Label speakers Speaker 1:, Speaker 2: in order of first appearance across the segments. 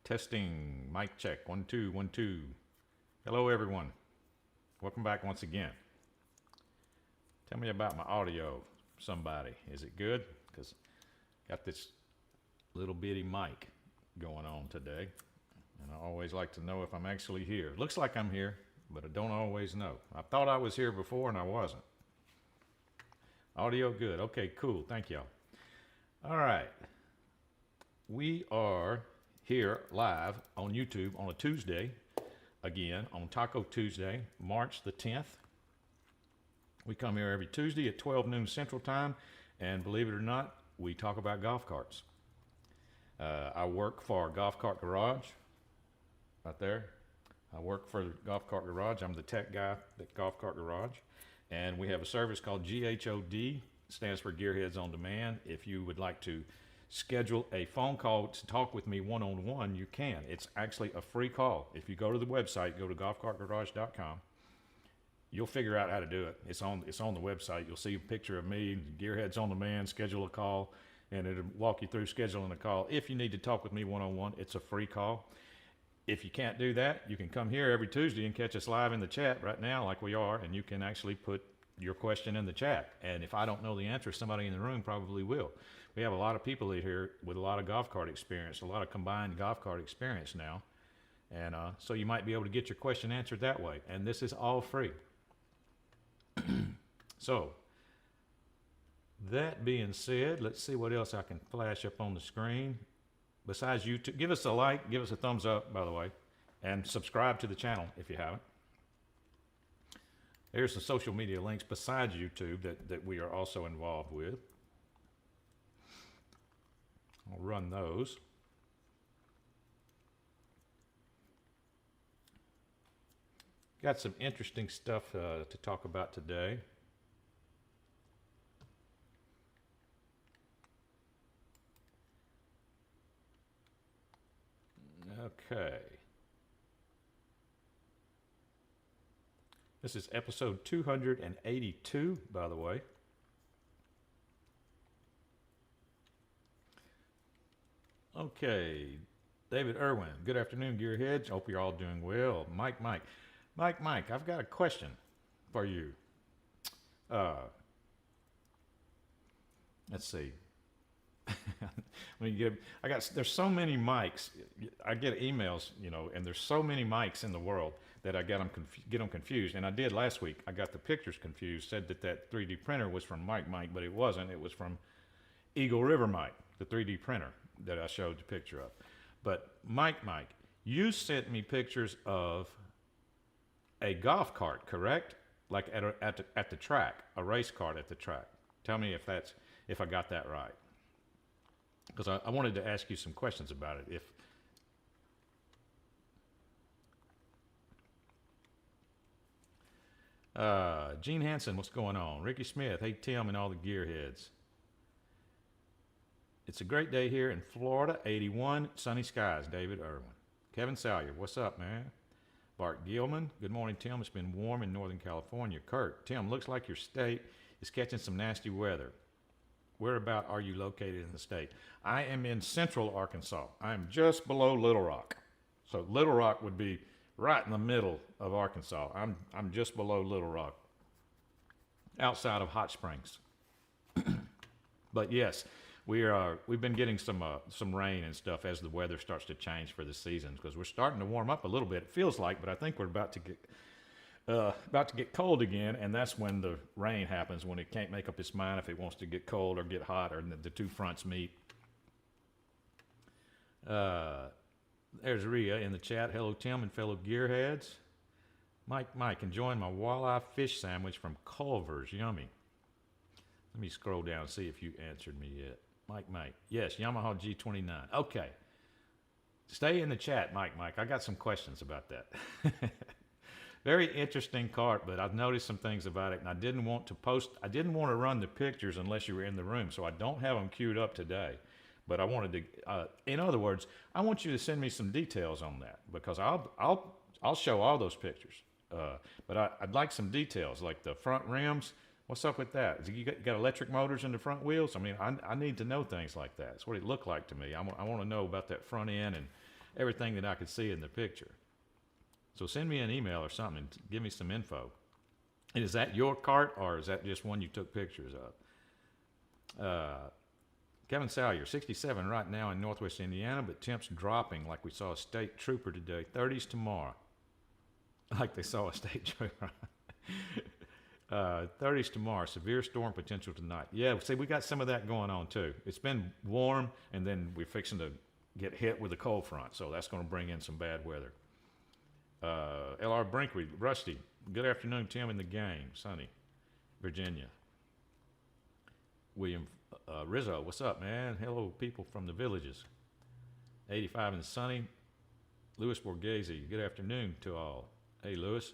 Speaker 1: Testing, mic check, 1 2 1 2. Hello, everyone. Welcome back once again. Tell me about my audio, somebody. Is it good? Because got this little bitty mic going on today, and I always like to know if I'm actually here. Looks like I'm here, but I don't always know. I thought I was here before, and I wasn't. Audio good. Okay, cool. Thank y'all. All right. We are here live on YouTube on a Tuesday, again, on Taco Tuesday, March the 10th. We come here every Tuesday at 12 noon Central Time, and believe it or not, we talk about golf carts. I work for Golf Cart Garage, right there. I work for Golf Cart Garage. I'm the tech guy at Golf Cart Garage, and we have a service called GHOD, stands for Gearheads on Demand. If you would like to schedule a phone call to talk with me one-on-one, you can. It's actually a free call. If you go to the website, go to golfcartgarage.com, you'll figure out how to do it. It's on the website. You'll see a picture of me, Gearheads on Demand, schedule a call, and it'll walk you through scheduling a call. If you need to talk with me one-on-one, it's a free call. If you can't do that, you can come here every Tuesday and catch us live in the chat right now like we are, and you can actually put your question in the chat. And if I don't know the answer, somebody in the room probably will. We have a lot of people here with a lot of golf cart experience, a lot of combined golf cart experience now. And so you might be able to get your question answered that way. And this is all free. So, that being said, let's see what else I can flash up on the screen. Besides YouTube, give us a like, give us a thumbs up, by the way, and subscribe to the channel if you haven't. There's some social media links besides YouTube that we are also involved with. I'll run those. Got some interesting stuff to talk about today. Okay. This is episode 282, by the way. Okay, David Irwin, good afternoon, Gearheads. Hope you're all doing well. Mike, I've got a question for you. Let's see. There's so many mics. I get emails, and there's so many mics in the world that I get them confused. And I did last week. I got the pictures confused. Said that 3D printer was from Mike, but it wasn't. It was from Eagle River Mike, the 3D printer that I showed the picture of. But Mike, you sent me pictures of a golf cart, correct? Like at the track, a race cart at the track. Tell me if I got that right. Because I wanted to ask you some questions about it. Gene Hansen, what's going on? Ricky Smith, hey Tim and all the Gearheads. It's a great day here in Florida, 81, sunny skies, David Irwin. Kevin Salyer, what's up, man? Bart Gilman, good morning, Tim. It's been warm in Northern California. Kurt, Tim, looks like your state is catching some nasty weather. Whereabout are you located in the state? I am in central Arkansas. I am just below Little Rock. So Little Rock would be right in the middle of Arkansas. I'm just below Little Rock, outside of Hot Springs. But yes, we've been getting some rain and stuff as the weather starts to change for the season, because we're starting to warm up a little bit. It feels like, but I think we're about to get cold again, and that's when the rain happens, when it can't make up its mind if it wants to get cold or get hot, or the two fronts meet. There's Rhea in the chat. Hello, Tim and fellow Gearheads. Mike, enjoying my walleye fish sandwich from Culver's. Yummy. Let me scroll down and see if you answered me yet. Mike. Yes, Yamaha G29. Okay. Stay in the chat, Mike. I got some questions about that. Very interesting cart, but I've noticed some things about it, and I didn't want to run the pictures unless you were in the room, so I don't have them queued up today. But I wanted to, in other words, I want you to send me some details on that, because I'll show all those pictures. But I'd like some details, like the front rims. What's up with that? You got electric motors in the front wheels? I mean, I need to know things like that. It's what it looked like to me. I want to know about that front end, and everything that I could see in the picture. So send me an email or something and give me some info. And is that your cart, or is that just one you took pictures of? Kevin Salyer, 67 right now in northwest Indiana, but temps dropping like we saw a state trooper today. 30s tomorrow. Like they saw a state trooper. 30s tomorrow. Severe storm potential tonight. Yeah, see, we got some of that going on too. It's been warm, and then we're fixing to get hit with a cold front, so that's going to bring in some bad weather. L.R. Brinkley, Rusty, good afternoon, Tim, in the game. Sunny, Virginia. William Rizzo, what's up, man? Hello, people from the villages. 85 and sunny. Louis Borghese, good afternoon to all. Hey, Louis.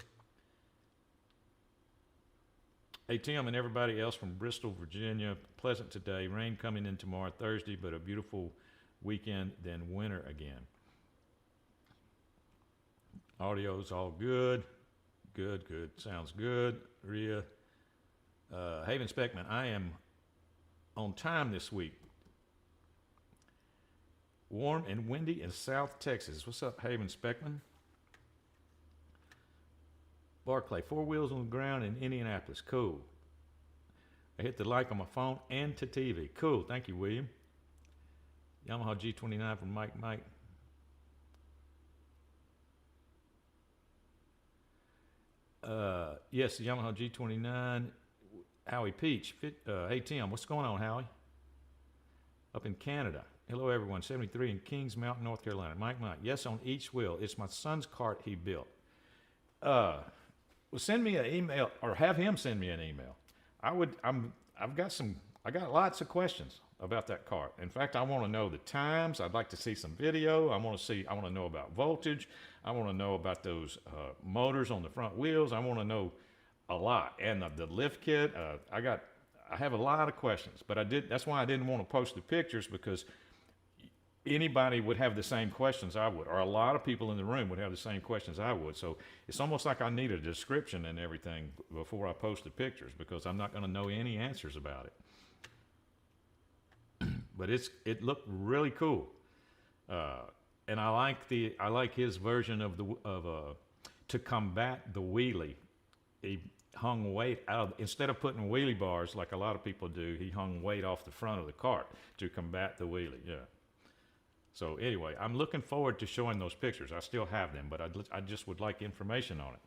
Speaker 1: Hey, Tim, and everybody else from Bristol, Virginia. Pleasant today. Rain coming in tomorrow, Thursday, but a beautiful weekend, then winter again. Audio's all good. Good. Sounds good. Rhea. Haven Speckman, I am on time this week. Warm and windy in South Texas. What's up, Haven Speckman? Barclay, 4 wheels on the ground in Indianapolis. Cool. I hit the like on my phone and to TV. Cool. Thank you, William. Yamaha G29 from Mike. Yes, the Yamaha G29. Howie Peach. Hey, Tim, what's going on, Howie? Up in Canada. Hello, everyone. 73 in Kings Mountain, North Carolina. Mike. Yes, on each wheel. It's my son's cart he built. Well, send me an email, or have him send me an email. I got lots of questions about that cart. In fact, I want to know the times. I'd like to see some video. I want to know about voltage. I want to know about those motors on the front wheels. I want to know a lot. And the lift kit. I have a lot of questions, but that's why I didn't want to post the pictures, because anybody would have the same questions I would, or a lot of people in the room would have the same questions I would. So it's almost like I need a description and everything before I post the pictures, because I'm not going to know any answers about it. But it looked really cool, and I like his version of to combat the wheelie. He hung weight out instead of putting wheelie bars like a lot of people do. He hung weight off the front of the cart to combat the wheelie. Yeah. So anyway, I'm looking forward to showing those pictures. I still have them, but I just would like information on it.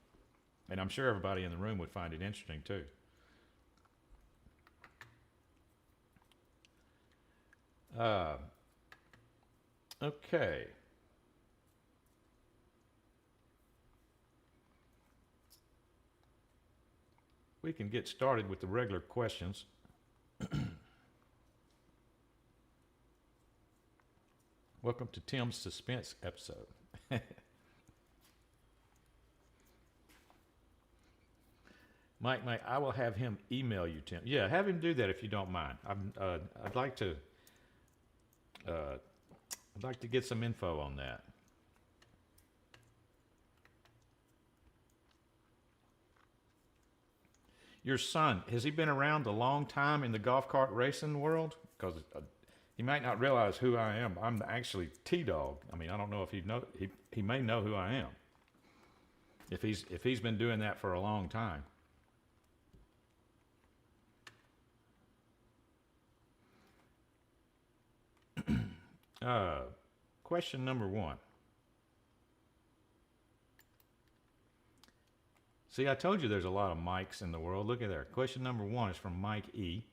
Speaker 1: And I'm sure everybody in the room would find it interesting too. Okay. We can get started with the regular questions. Welcome to Tim's Suspense episode. Mike, I will have him email you, Tim. Yeah, have him do that if you don't mind. I'd like to get some info on that. Your son, has he been around a long time in the golf cart racing world? Because he might not realize who I am. I'm actually T-Dog. I mean, I don't know if he may know who I am. If he's been doing that for a long time. Question number 1. See, I told you there's a lot of Mikes in the world. Look at there. Question number 1 is from Mike E.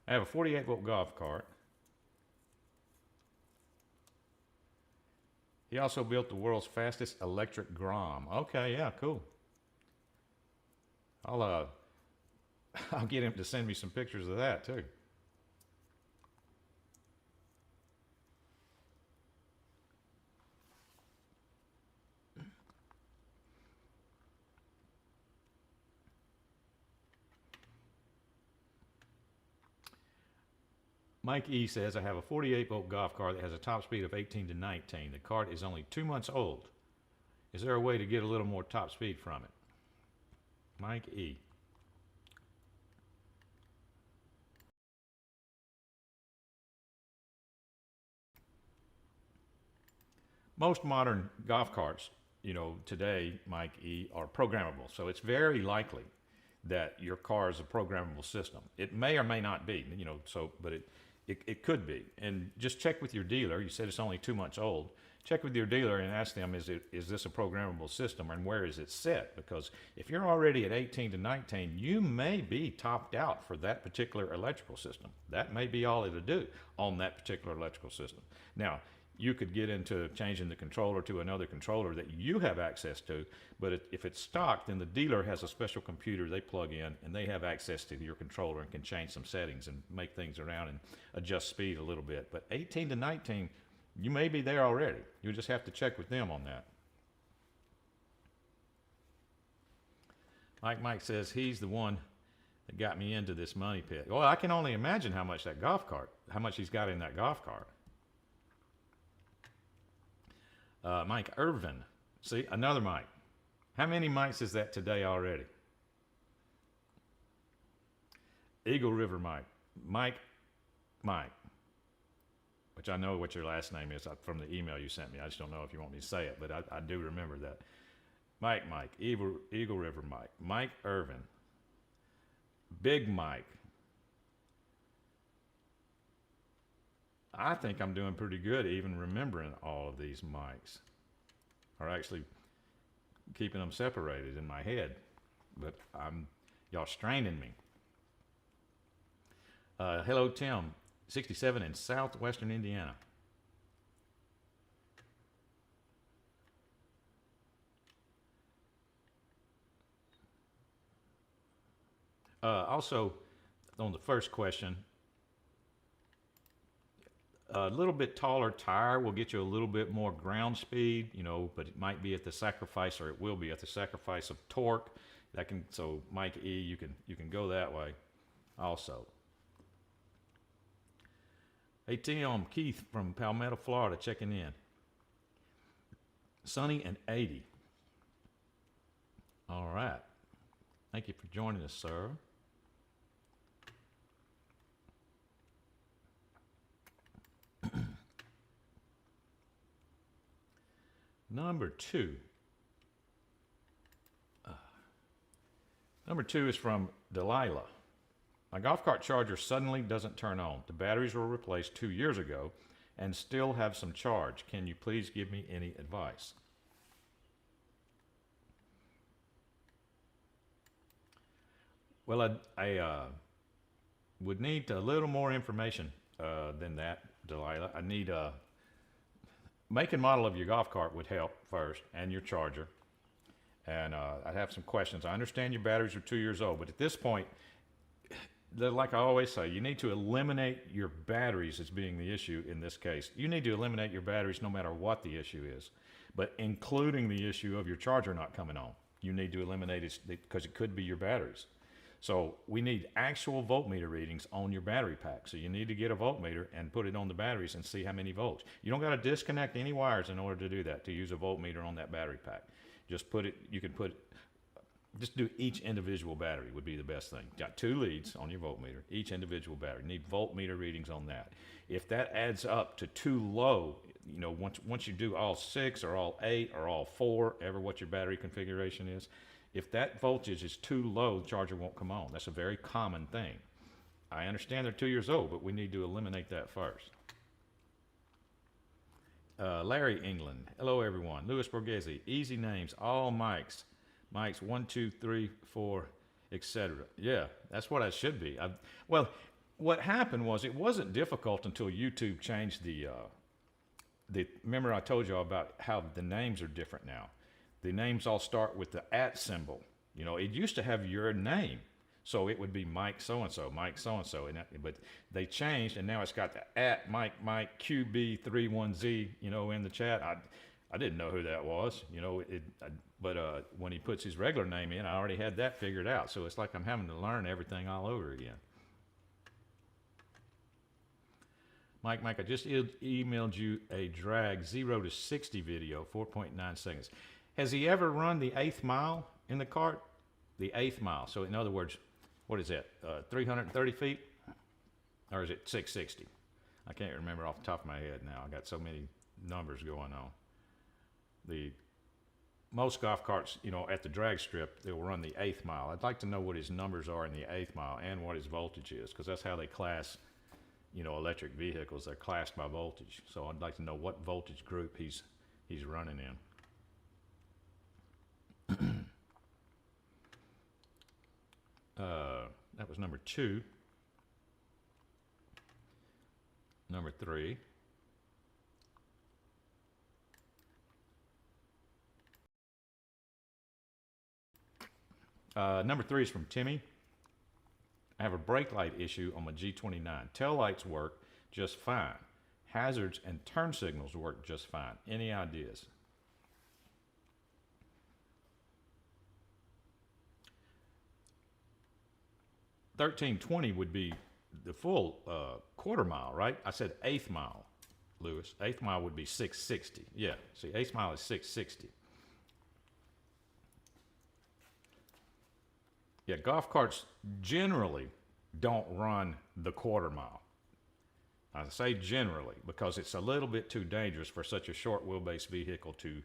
Speaker 1: I have a 48-volt golf cart. He also built the world's fastest electric Grom. Okay, yeah, cool. I'll get him to send me some pictures of that too. Mike E says, I have a 48-volt golf cart that has a top speed of 18 to 19. The cart is only 2 months old. Is there a way to get a little more top speed from it? Mike E. most modern golf carts, you know, today, Mike E, are programmable. So it's very likely that your car is a programmable system. It may or may not be, you know, so, but it could be. And just check with your dealer. You said it's only 2 months old. Check with your dealer and ask them, is this a programmable system and where is it set? Because if you're already at 18 to 19, you may be topped out for that particular electrical system. That may be all it'll do on that particular electrical system. Now, you could get into changing the controller to another controller that you have access to, but if it's stock, then the dealer has a special computer they plug in and they have access to your controller and can change some settings and make things around and adjust speed a little bit. But 18 to 19, you may be there already. You just have to check with them on that. Mike says he's the one that got me into this money pit. Well, I can only imagine how much how much he's got in that golf cart. Mike Irvin. See, another Mike. How many Mikes is that today already? Eagle River Mike. Mike. Which I know what your last name is from the email you sent me. I just don't know if you want me to say it, but I do remember that. Mike, Eagle River Mike. Mike Irvin. Big Mike. I think I'm doing pretty good even remembering all of these mics, or actually keeping them separated in my head, but y'all straining me. Hello, Tim, 67 in southwestern Indiana. Also, on the first question, a little bit taller tire will get you a little bit more ground speed, you know, but it might be at the sacrifice, or it will be at the sacrifice of torque. So Mike E, you can go that way also. Hey Tim, Keith from Palmetto, Florida, checking in. Sunny and 80. All right. Thank you for joining us, sir. Number two. Number two is from Delilah. My golf cart charger suddenly doesn't turn on. The batteries were replaced 2 years ago and still have some charge. Can you please give me any advice? Well, I would need a little more information than that, Delilah. I need make and model of your golf cart would help first, and your charger. And I'd have some questions. I understand your batteries are 2 years old, but at this point, like I always say, you need to eliminate your batteries as being the issue in this case. You need to eliminate your batteries no matter what the issue is, but including the issue of your charger not coming on. You need to eliminate it because it could be your batteries. So we need actual voltmeter readings on your battery pack. So you need to get a voltmeter and put it on the batteries and see how many volts. You don't got to disconnect any wires in order to do that, to use a voltmeter on that battery pack. Just put it, just do each individual battery would be the best thing. Got 2 leads on your voltmeter, each individual battery. Need voltmeter readings on that. If that adds up to too low, you know, once you do all 6 or all 8 or all 4, ever what your battery configuration is, if that voltage is too low, the charger won't come on. That's a very common thing. I understand they're 2 years old, but we need to eliminate that first. Larry England. Hello, everyone. Louis Borghese. Easy names. All mics. Mics 1, 2, 3, 4, etc. Yeah, that's what I should be. Well, what happened was it wasn't difficult until YouTube changed remember I told you about how the names are different now. The names all start with the @ symbol. You know, it used to have your name. So it would be Mike so-and-so, Mike so-and-so. But they changed, and now it's got the @ Mike QB31Z, you know, in the chat. I didn't know who that was, you know, but when he puts his regular name in, I already had that figured out. So it's like I'm having to learn everything all over again. Mike, I just emailed you a drag 0 to 60 video, 4.9 seconds. Has he ever run the 8th mile in the cart? The 8th mile. So in other words, what is that, 330 feet? Or is it 660? I can't remember off the top of my head now. I got so many numbers going on. the most golf carts, you know, at the drag strip, they'll run the 8th mile. I'd like to know what his numbers are in the 8th mile and what his voltage is, because that's how they class, you know, electric vehicles. They're classed by voltage. So I'd like to know what voltage group he's running in. That was number 2. Number 3. Number 3 is from Timmy. I have a brake light issue on my G29. Tail lights work just fine. Hazards and turn signals work just fine. Any ideas? $13.20 would be the full quarter mile, right? I said 8th mile, Lewis. 8th mile would be 660. Yeah, see, 8th mile is 660. Yeah, golf carts generally don't run the quarter mile. I say generally because it's a little bit too dangerous for such a short wheelbase vehicle to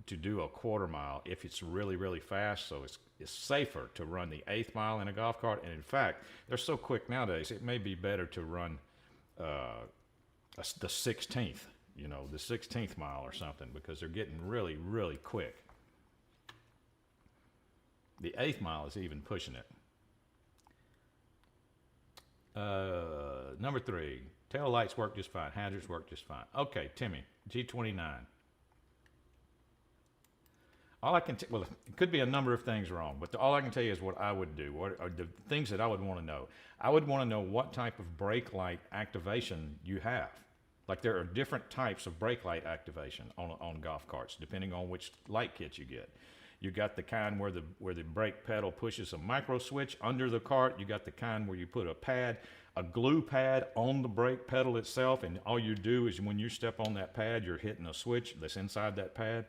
Speaker 1: do a quarter mile if it's really, really fast. So it's safer to run the 8th mile in a golf cart. And in fact, they're so quick nowadays, it may be better to run the 16th, you know, the 16th mile or something, because they're getting really, really quick. The 8th mile is even pushing it. Number 3, tail lights work just fine. Hazards work just fine. Okay, Timmy, G29. All I can well, it could be a number of things wrong, but all I can tell you is what I would do. What are the things that I would want to know? I would want to know what type of brake light activation you have. Like, there are different types of brake light activation on golf carts, depending on which light kit you get. You got the kind where the brake pedal pushes a micro switch under the cart. You got the kind where you put a glue pad on the brake pedal itself, and all you do is when you step on that pad, you're hitting a switch that's inside that pad,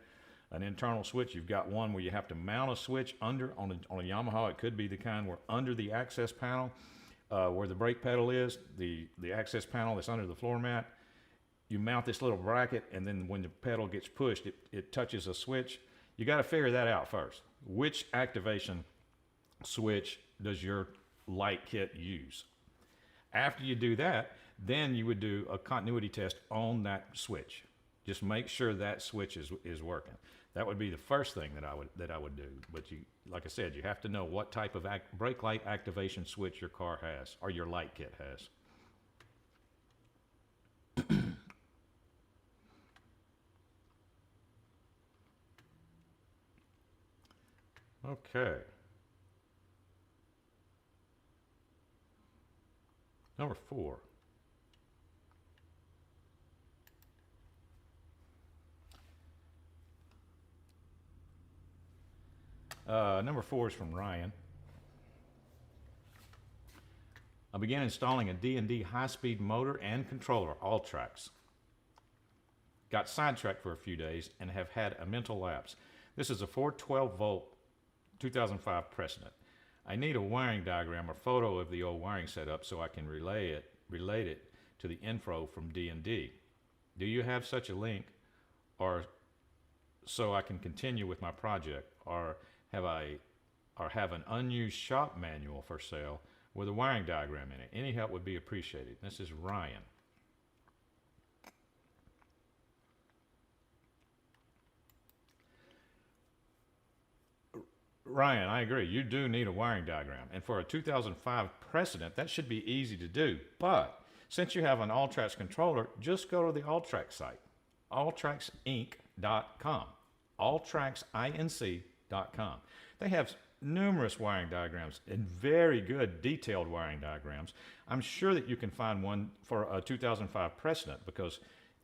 Speaker 1: an internal switch. You've got one where you have to mount a switch under on a Yamaha. It could be the kind where under the access panel, where the brake pedal is, the access panel that's under the floor mat. You mount this little bracket, and then when the pedal gets pushed, it touches a switch. You got to figure that out first. Which activation switch does your light kit use? After you do that, then you would do a continuity test on that switch. Just make sure that switch is working. That would be the first thing that I would do. But you, like I said, you have to know what type of brake light activation switch your car has, or your light kit has. Okay. Number 4. Number 4 is from Ryan. I began installing a D&D high-speed motor and controller, all tracks. Got sidetracked for a few days and have had a mental lapse. This is a 412-volt 2005 precedent. I need a wiring diagram or photo of the old wiring setup so I can relate it to the info from D&D. Do you have such a link, or so I can continue with my project, or have an unused shop manual for sale with a wiring diagram in it? Any help would be appreciated. This is Ryan. Ryan, I agree. You do need a wiring diagram. And for a 2005 precedent, that should be easy to do. But since you have an Alltracks controller, just go to the Alltracks site, alltracksinc.com, alltracksinc.com. They have numerous wiring diagrams and very good detailed wiring diagrams. I'm sure that you can find one for a 2005 precedent, because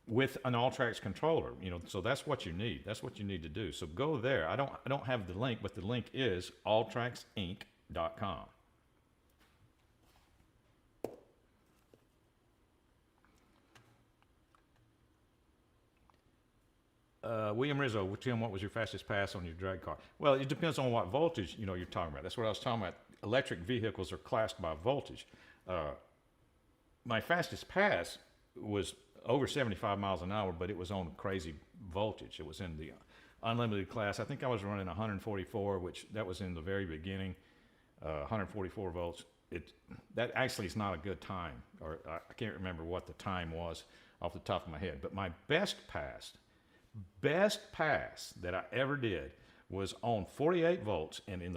Speaker 1: with an Alltracks controller, you know, so that's what you need. That's what you need to do. So go there. I don't have the link, but the link is alltracksinc.com. William Rizzo, Tim, what was your fastest pass on your drag car? Well, it depends on what voltage, you know, you're talking about. That's what I was talking about. Electric vehicles are classed by voltage. My fastest pass was over 75 miles an hour, but it was on crazy voltage. It was in the unlimited class. I think I was running 144, which that was in the very beginning, 144 volts. That actually is not a good time, or I can't remember what the time was off the top of my head, but my best pass that I ever did was on 48 volts, and in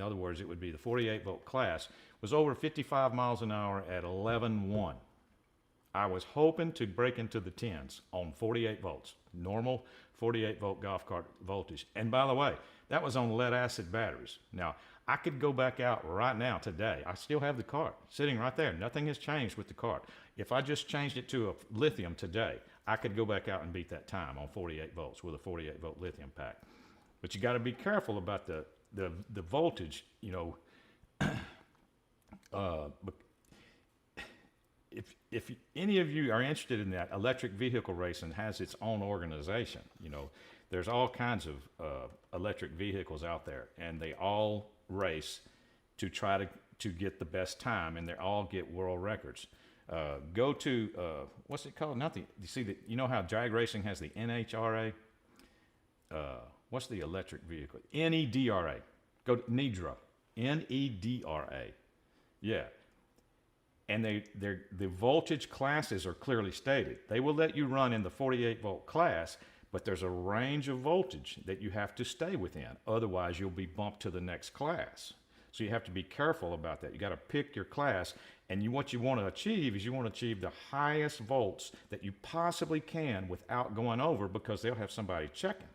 Speaker 1: other words, it would be the 48 volt class, was over 55 miles an hour at 11.1. I was hoping to break into the 10s on 48 volts, normal 48 volt golf cart voltage. And by the way, that was on lead acid batteries. Now, I could go back out right now today. I still have the cart sitting right there. Nothing has changed with the cart. If I just changed it to a lithium today, I could go back out and beat that time on 48 volts with a 48 volt lithium pack. But you got to be careful about the voltage, you know. If any of you are interested in that, electric vehicle racing has its own organization. You know, there's all kinds of electric vehicles out there, and they all race to try to get the best time, and they all get world records. Go to what's it called? Nothing. You see that? You know how drag racing has the NHRA? What's the electric vehicle? NEDRA. Go to NEDRA. NEDRA. Yeah. And the voltage classes are clearly stated. They will let you run in the 48 volt class, but there's a range of voltage that you have to stay within. Otherwise, you'll be bumped to the next class. So you have to be careful about that. You got to pick your class, and what you want to achieve is you want to achieve the highest volts that you possibly can without going over, because they'll have somebody checking.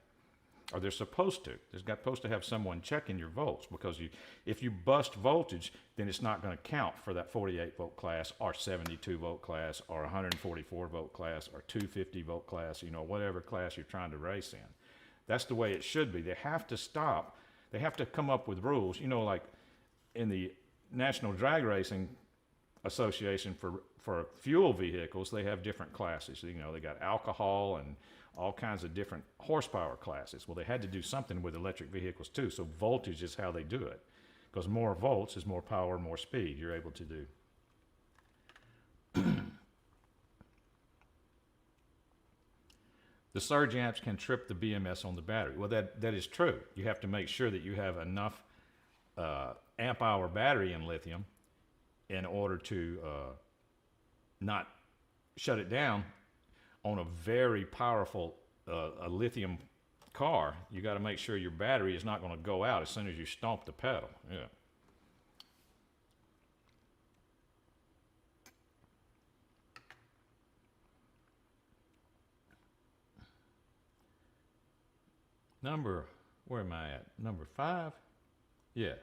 Speaker 1: Or they're supposed to. They're supposed to have someone checking your volts, because if you bust voltage, then it's not going to count for that 48 volt class, or 72 volt class, or 144 volt class, or 250 volt class, you know, whatever class you're trying to race in. That's the way it should be. They have to stop. They have to come up with rules, you know, like in the National Drag Racing Association for fuel vehicles, they have different classes. You know, they got alcohol and all kinds of different horsepower classes. Well, they had to do something with electric vehicles too, so voltage is how they do it, because more volts is more power, more speed you're able to do. The surge amps can trip the BMS on the battery. Well, that is true. You have to make sure that you have enough amp hour battery in lithium in order to not shut it down. On a very powerful a lithium car, you got to make sure your battery is not going to go out as soon as you stomp the pedal. Yeah. Where am I at? Number 5? Yeah.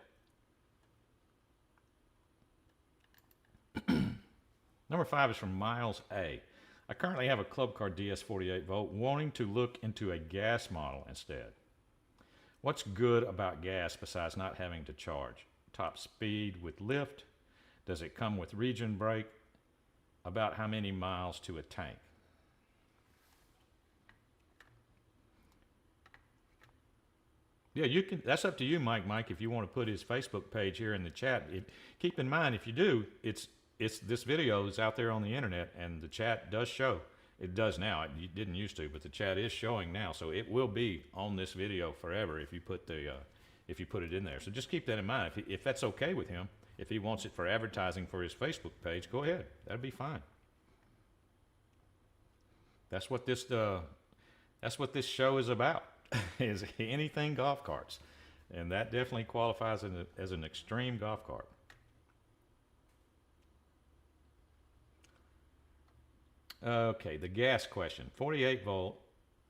Speaker 1: Number 5 is from Miles A. I currently have a Club Car DS 48 volt, wanting to look into a gas model instead. What's good about gas besides not having to charge? Top speed with lift? Does it come with region brake? About how many miles to a tank? Yeah, you can. That's up to you, Mike. If you want to put his Facebook page here in the chat, keep in mind, if you do, this video is out there on the internet, and the chat does show. It does now. It didn't used to, but the chat is showing now, so it will be on this video forever if you put it in there. So just keep that in mind. If that's okay with him, if he wants it for advertising for his Facebook page, go ahead. That'd be fine. That's what this show is about. Is anything golf carts, and that definitely qualifies as an extreme golf cart. Okay, the gas question. 48 volt.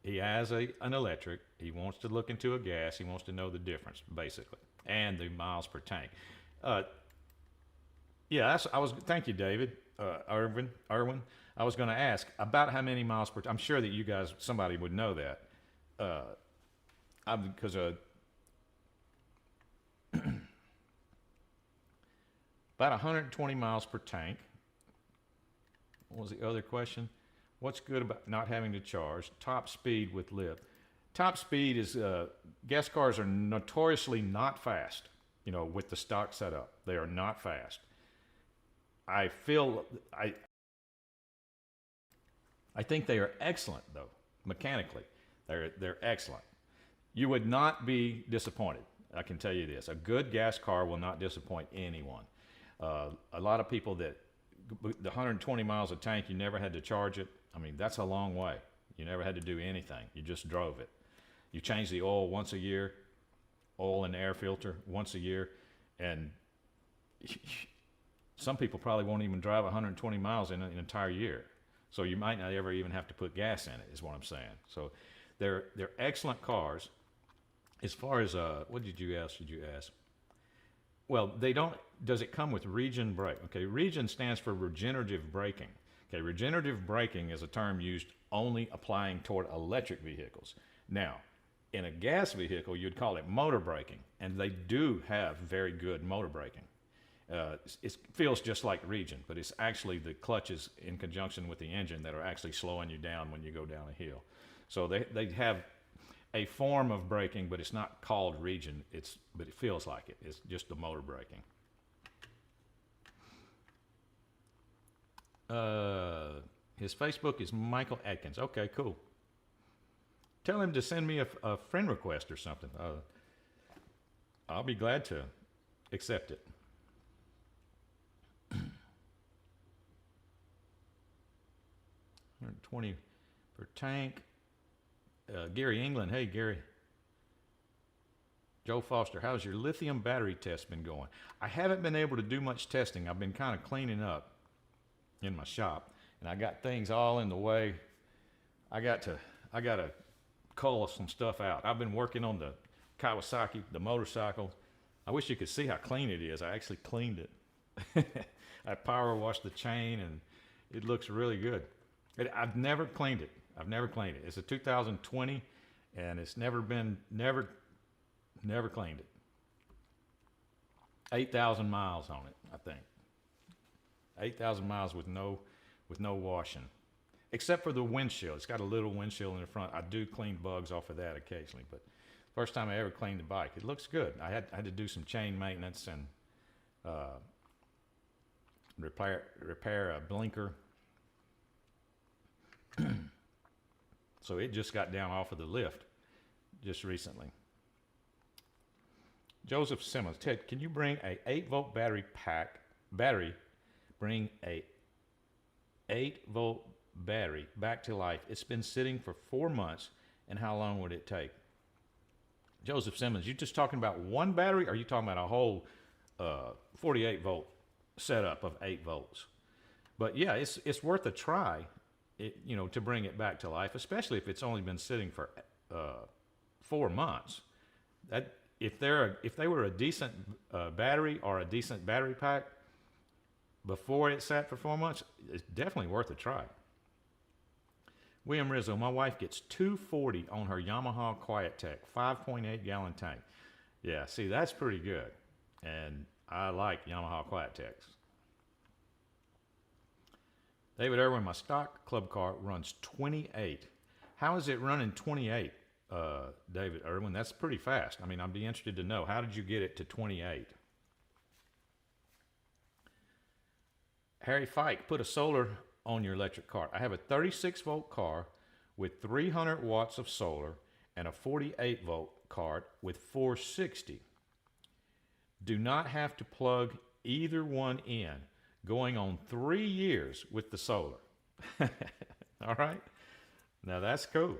Speaker 1: He has an electric. He wants to look into a gas. He wants to know the difference, basically, and the miles per tank. Yeah, thank you, David. Irwin. I was going to ask about how many miles per. I'm sure that you guys, somebody would know that. Because about 120 miles per tank. What was the other question? What's good about not having to charge? Top speed with lift. Top speed is, gas cars are notoriously not fast, you know, with the stock setup. They are not fast. I think they are excellent, though, mechanically. They're excellent. You would not be disappointed. I can tell you this. A good gas car will not disappoint anyone. A lot of people that, the 120 miles a tank, you never had to charge it. I mean, that's a long way. You never had to do anything. You just drove it. You change the oil once a year, oil and air filter once a year, and some people probably won't even drive 120 miles in an entire year. So you might not ever even have to put gas in it, is what I'm saying. So they're excellent cars. As far as, what did you ask? Well, they don't, does it come with regen brake? Okay, regen stands for regenerative braking. Okay, regenerative braking is a term used only applying toward electric vehicles. Now, in a gas vehicle, you'd call it motor braking, and they do have very good motor braking. It feels just like regen, but it's actually the clutches in conjunction with the engine that are actually slowing you down when you go down a hill. So they have a form of braking, but it's not called regen. But it feels like it. It's just the motor braking. His Facebook is Michael Atkins. Okay, cool. Tell him to send me a friend request or something. I'll be glad to accept it. 120 per tank. Gary England. Hey, Gary. Joe Foster, how's your lithium battery test been going? I haven't been able to do much testing. I've been kind of cleaning up in my shop, and I got things all in the way. I got to cull some stuff out. I've been working on the Kawasaki, the motorcycle. I wish you could see how clean it is. I actually cleaned it. I power washed the chain, and it looks really good. I've never cleaned it. It's a 2020, and it's never cleaned it. 8,000 miles on it, I think. 8,000 miles with no washing, except for the windshield. It's got a little windshield in the front. I do clean bugs off of that occasionally, but first time I ever cleaned the bike. It looks good. I had to do some chain maintenance and repair a blinker. So it just got down off of the lift just recently. Joseph Simmons, Ted, can you bring a 8-volt battery pack? Bring a 8-volt battery back to life. It's been sitting for 4 months, and how long would it take? Joseph Simmons, you just talking about one battery, or are you talking about a whole 48-volt setup of 8 volts? But yeah, it's worth a try. To bring it back to life, especially if it's only been sitting for 4 months. That if they were a decent battery or a decent battery pack before it sat for 4 months, it's definitely worth a try. William Rizzo, my wife gets 240 on her Yamaha QuietTech 5.8 gallon tank. Yeah, see, that's pretty good, and I like Yamaha QuietTechs. David Irwin, my stock club car runs 28. How is it running 28, David Irwin? That's pretty fast. I mean, I'd be interested to know. How did you get it to 28? Harry Fike, put a solar on your electric car. I have a 36-volt car with 300 watts of solar and a 48-volt cart with 460. Do not have to plug either one in. Going on 3 years with the solar. All right? Now that's cool.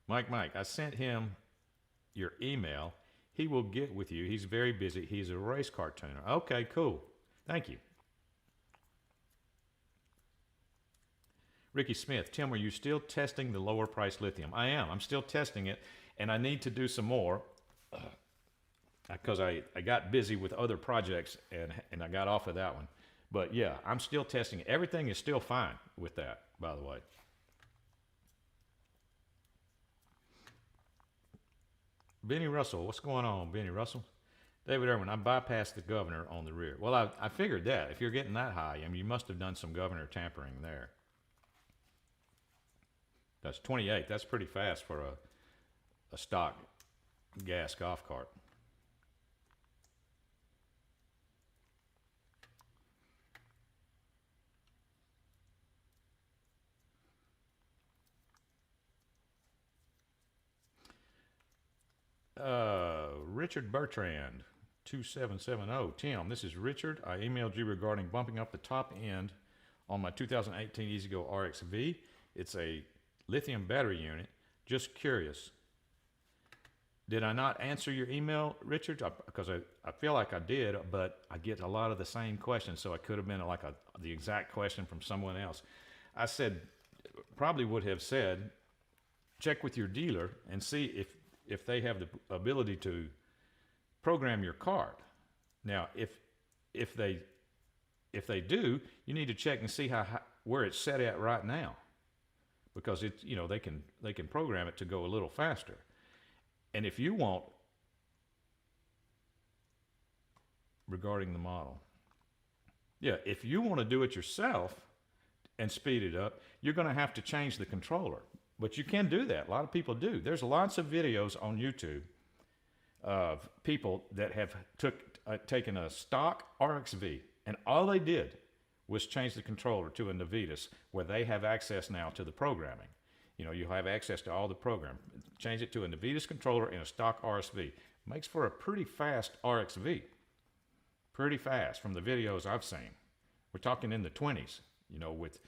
Speaker 1: Mike, I sent him your email. He will get with you. He's very busy. He's a race car tuner. Okay, cool. Thank you. Ricky Smith, Tim, are you still testing the lower price lithium? I am. I'm still testing it, and I need to do some more. Because I got busy with other projects and I got off of that one. But yeah, I'm still testing it. Everything is still fine with that, by the way. Benny Russell, what's going on, Benny Russell? David Irwin, I bypassed the governor on the rear. Well, I figured that. If you're getting that high, I mean, you must have done some governor tampering there. That's 28. That's pretty fast for a stock gas golf cart. Richard Bertrand, 2770. Tim, this is Richard. I emailed you regarding bumping up the top end on my 2018 EasyGo RXV. It's a lithium battery unit. Just curious. Did I not answer your email, Richard? Because I feel like I did, but I get a lot of the same questions, so it could have been like the exact question from someone else. I said, probably would have said, check with your dealer and see if they have the ability to program your card. Now, if they do, you need to check and see where it's set at right now, because it's, you know, they can program it to go a little faster. And if you want, regarding the model, yeah, if you want to do it yourself and speed it up, you're going to have to change the controller. But you can do that. A lot of people do. There's lots of videos on YouTube of people that have taken a stock RXV, and all they did was change the controller to a Navitas, where they have access now to the programming. You know, you have access to all the program. Change it to a Navitas controller in a stock RSV. Makes for a pretty fast RXV. Pretty fast from the videos I've seen. We're talking in the 20s, you know, with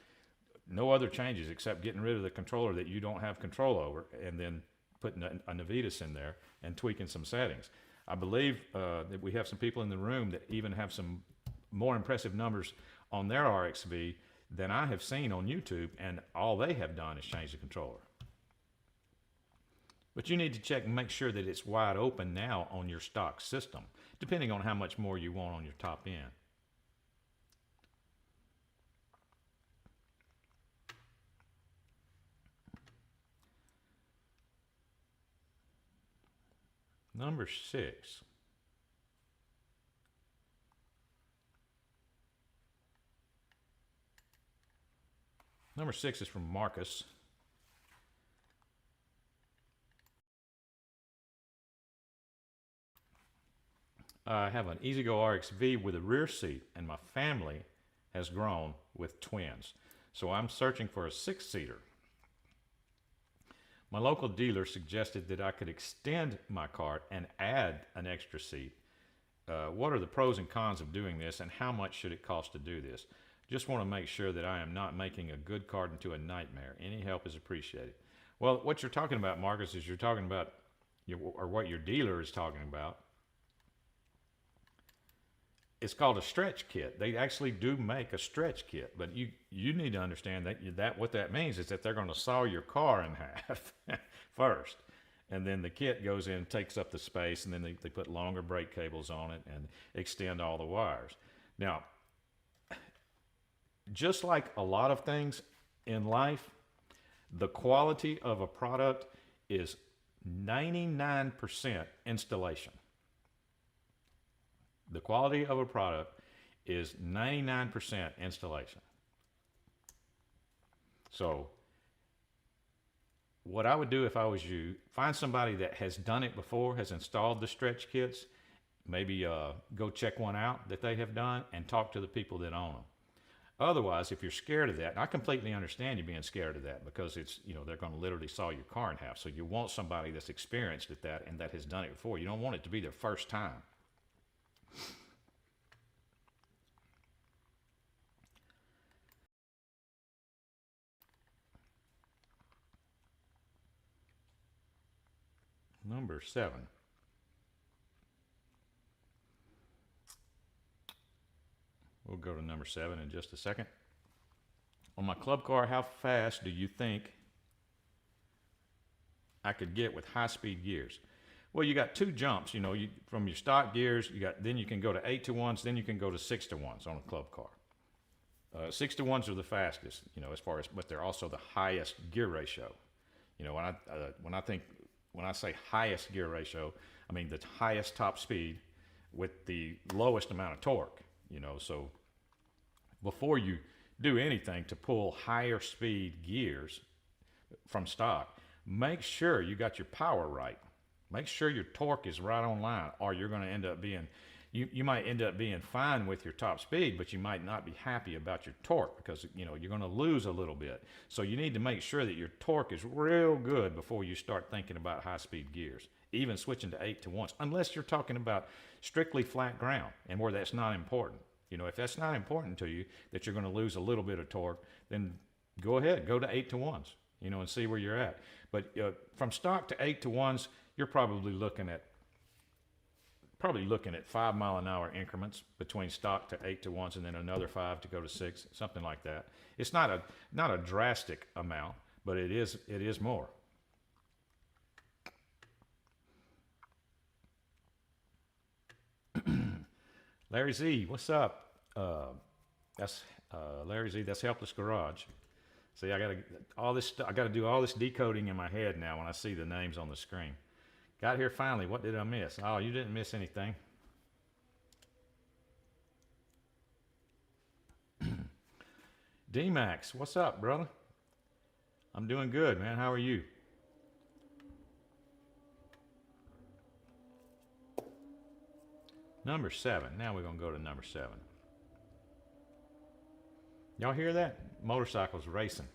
Speaker 1: no other changes except getting rid of the controller that you don't have control over, and then putting a Navitas in there and tweaking some settings. I believe that we have some people in the room that even have some more impressive numbers on their RXV than I have seen on YouTube, and all they have done is change the controller. But you need to check and make sure that it's wide open now on your stock system, depending on how much more you want on your top end. Number 6. Number 6 is from Marcus. I have an EasyGo RXV with a rear seat, and my family has grown with twins. So I'm searching for a 6-seater. My local dealer suggested that I could extend my cart and add an extra seat. What are the pros and cons of doing this, and how much should it cost to do this? Just want to make sure that I am not making a good cart into a nightmare. Any help is appreciated. Well, what you're talking about, Marcus, is you're talking about, or what your dealer is talking about, it's called a stretch kit. They actually do make a stretch kit, but you need to understand that what that means is that they're going to saw your car in half first, and then the kit goes in, takes up the space, and then they put longer brake cables on it and extend all the wires. Now, just like a lot of things in life, the quality of a product is 99% installation. The quality of a product is 99% installation. So what I would do if I was you, find somebody that has done it before, has installed the stretch kits, maybe go check one out that they have done, and talk to the people that own them. Otherwise, if you're scared of that, and I completely understand you being scared of that, because it's, you know, they're going to literally saw your car in half. So you want somebody that's experienced at that and that has done it before. You don't want it to be their first time. Number 7. We'll go to number 7 in just a second. On my club car, how fast do you think I could get with high-speed gears? Well, you got 2 jumps, you know, from your stock gears, then you can go to 8-to-1s, then you can go to 6-to-1s on a club car. 6-to-1s are the fastest, you know, as far as, but they're also the highest gear ratio. You know, when I say highest gear ratio, I mean the highest top speed with the lowest amount of torque, you know. So before you do anything to pull higher speed gears from stock, make sure you got your power right. Make sure your torque is right on line, or you're going to end up being, you might end up being fine with your top speed, but you might not be happy about your torque, because, you know, you're going to lose a little bit. So you need to make sure that your torque is real good before you start thinking about high speed gears. even switching to 8 to 1s, unless you're talking about strictly flat ground and where that's not important. You know, if that's not important to you, that you're going to lose a little bit of torque, then go ahead, go to 8 to 1s, you know, and see where you're at. But from stock to 8 to 1s, you're probably looking at 5-mile-an-hour increments between stock to 8 to 1s, and then another 5 to go to 6, something like that. It's not a drastic amount, but it is more. Larry Z, what's up? That's Larry Z. That's Helpless Garage. See, I gotta do all this decoding in my head now when I see the names on the screen. Got here finally. What did I miss? Oh, you didn't miss anything. D-Max, what's up, brother? I'm doing good, man. How are you? Number 7. Now we're going to go to number 7. Y'all hear that? Motorcycles racing.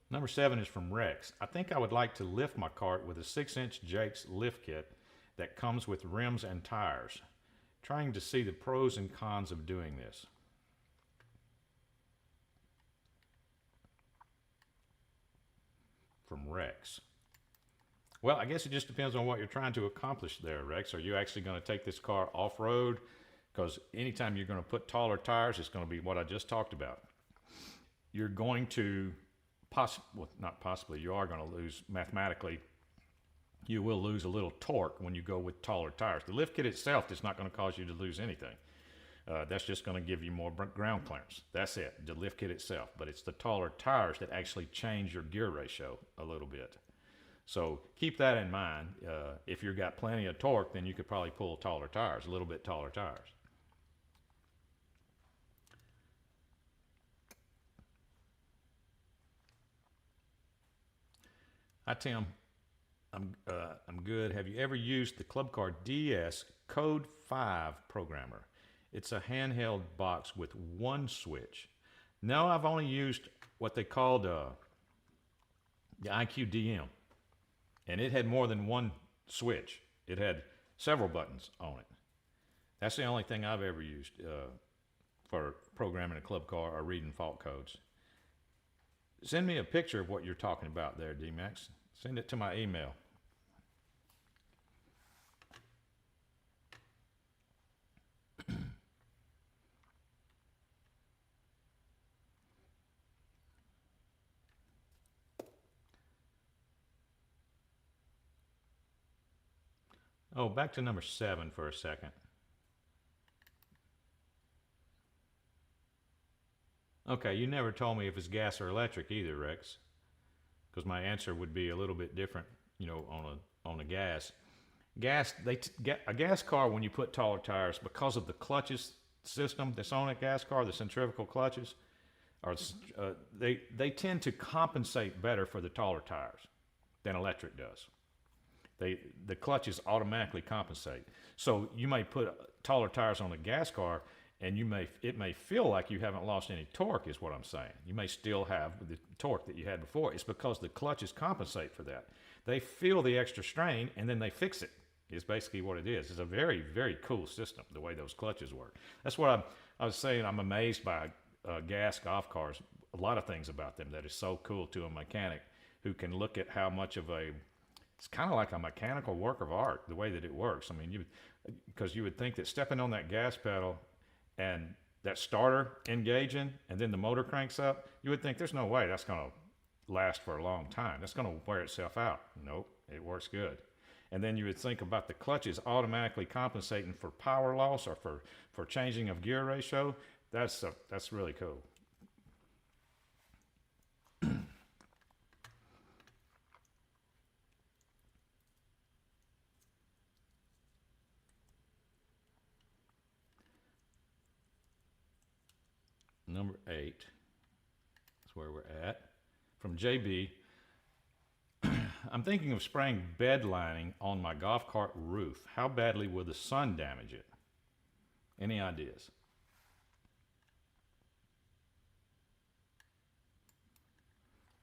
Speaker 1: Number 7 is from Rex. I think I would like to lift my cart with a 6-inch Jake's lift kit that comes with rims and tires. Trying to see the pros and cons of doing this. From Rex. Well, I guess it just depends on what you're trying to accomplish there, Rex. Are you actually going to take this car off-road? Because anytime you're going to put taller tires, it's going to be what I just talked about. You're going to you are going to lose mathematically. You will lose a little torque when you go with taller tires. The lift kit itself is not going to cause you to lose anything. That's just going to give you more ground clearance. That's it, the lift kit itself. But it's the taller tires that actually change your gear ratio a little bit. So keep that in mind. If you've got plenty of torque, then you could probably pull taller tires, a little bit taller tires. Hi, Tim. I'm good. Have you ever used the Club Car DS Code 5 programmer? It's a handheld box with one switch. No, I've only used what they called the IQ-DM. And it had more than one switch. It had several buttons on it. That's the only thing I've ever used for programming a club car or reading fault codes. Send me a picture of what you're talking about there, D-Max. Send it to my email. Oh, back to number 7 for a second. Okay, you never told me if it's gas or electric either, Rex. Because my answer would be a little bit different, you know, on a gas. A gas car, when you put taller tires, because of the clutches system that's on a gas car, the centrifugal clutches, they tend to compensate better for the taller tires than electric does. The clutches automatically compensate. So you may put taller tires on a gas car, and it may feel like you haven't lost any torque, is what I'm saying. You may still have the torque that you had before. It's because the clutches compensate for that. They feel the extra strain, and then they fix it, is basically what it is. It's a very, very cool system, the way those clutches work. That's what I was saying. I'm amazed by gas golf cars, a lot of things about them that is so cool to a mechanic who can look at how much of it's kind of like a mechanical work of art, the way that it works. I mean, because you would think that stepping on that gas pedal and that starter engaging and then the motor cranks up, you would think there's no way that's going to last for a long time. That's going to wear itself out. Nope, it works good. And then you would think about the clutches automatically compensating for power loss or for changing of gear ratio. That's really cool. Number 8, that's where we're at. From JB, I'm thinking of spraying bed lining on my golf cart roof. How badly will the sun damage it? Any ideas?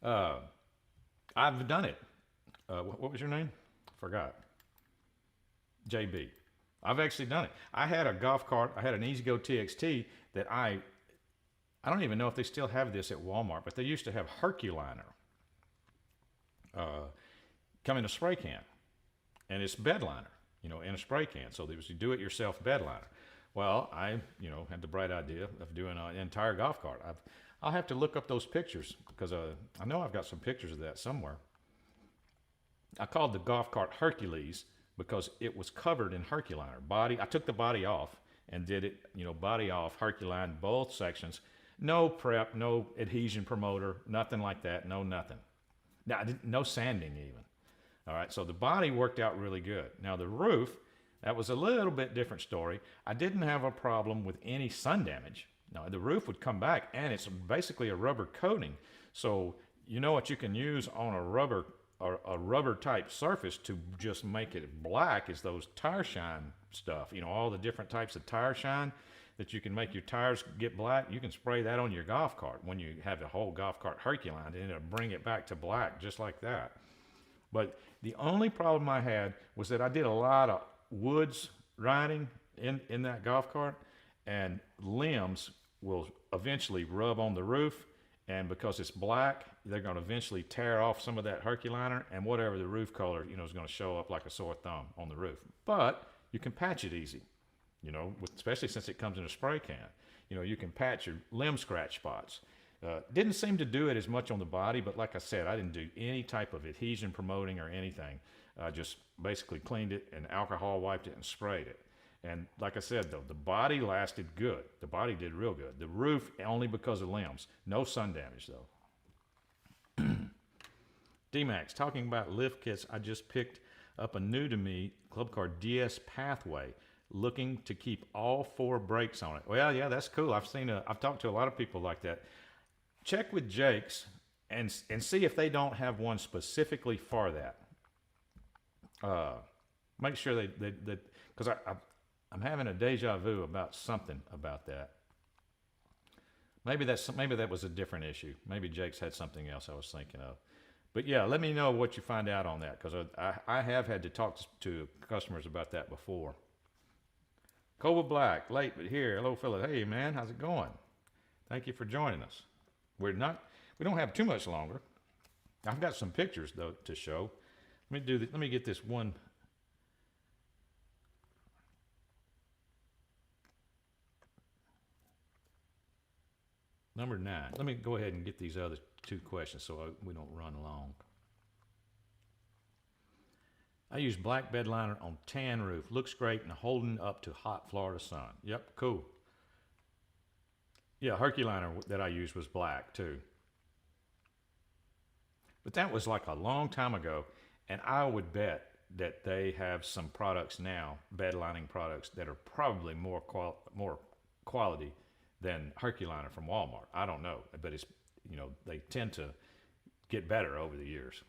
Speaker 1: Uh, I've done it. What was your name? Forgot. JB. I've actually done it. I had a golf cart. I had an EasyGo TXT that I don't even know if they still have this at Walmart, but they used to have Herculiner come in a spray can, and it's bed liner, in a spray can. So there was a do-it-yourself bed liner. Well, I, had the bright idea of doing an entire golf cart. I'll have to look up those pictures because I know I've got some pictures of that somewhere. I called the golf cart Hercules because it was covered in Herculiner. I took the body off and did it, body off, Herculine, both sections. No prep, no adhesion promoter, nothing like that, no nothing. No sanding even. All right, so the body worked out really good. Now the roof, that was a little bit different story. I didn't have a problem with any sun damage. Now the roof would come back, and it's basically a rubber coating. So you know what you can use on a rubber type surface to just make it black is those tire shine stuff. All the different types of tire shine that you can make your tires get black. You can spray that on your golf cart when you have the whole golf cart Herculine, and it'll bring it back to black just like that. But the only problem I had was that I did a lot of woods riding in that golf cart, and limbs will eventually rub on the roof, and because it's black, they're going to eventually tear off some of that Herculiner, and whatever the roof color, is going to show up like a sore thumb on the roof. But you can patch it easy, especially since it comes in a spray can. You can patch your limb scratch spots. Didn't seem to do it as much on the body, but like I said, I didn't do any type of adhesion promoting or anything. I just basically cleaned it and alcohol wiped it and sprayed it. And like I said, though, the body lasted good. The body did real good. The roof, only because of limbs. No sun damage, though. D-Max, talking about lift kits, I just picked up a new to me club car DS Pathway, looking to keep all 4 brakes on it. Well, yeah, that's cool. I've talked to a lot of people like that. Check with Jake's and see if they don't have one specifically for that. Make sure that because I'm having a deja vu about something about that. Maybe that was a different issue. Maybe Jake's had something else I was thinking of. But yeah, let me know what you find out on that, because I have had to talk to customers about that before. Cobra Black, late but here. Hello, fella. Hey man, how's it going? Thank you for joining us. We don't have too much longer. I've got some pictures though to show. Let me get this one. Number 9. Let me go ahead and get these other 2 questions so we don't run long. I use black bed liner on tan roof. Looks great and holding up to hot Florida sun. Yep, cool. Yeah, Herculiner that I used was black too. But that was like a long time ago, and I would bet that they have some products now, bed lining products, that are probably more quality than Herculiner from Walmart. I don't know, but it's, they tend to get better over the years.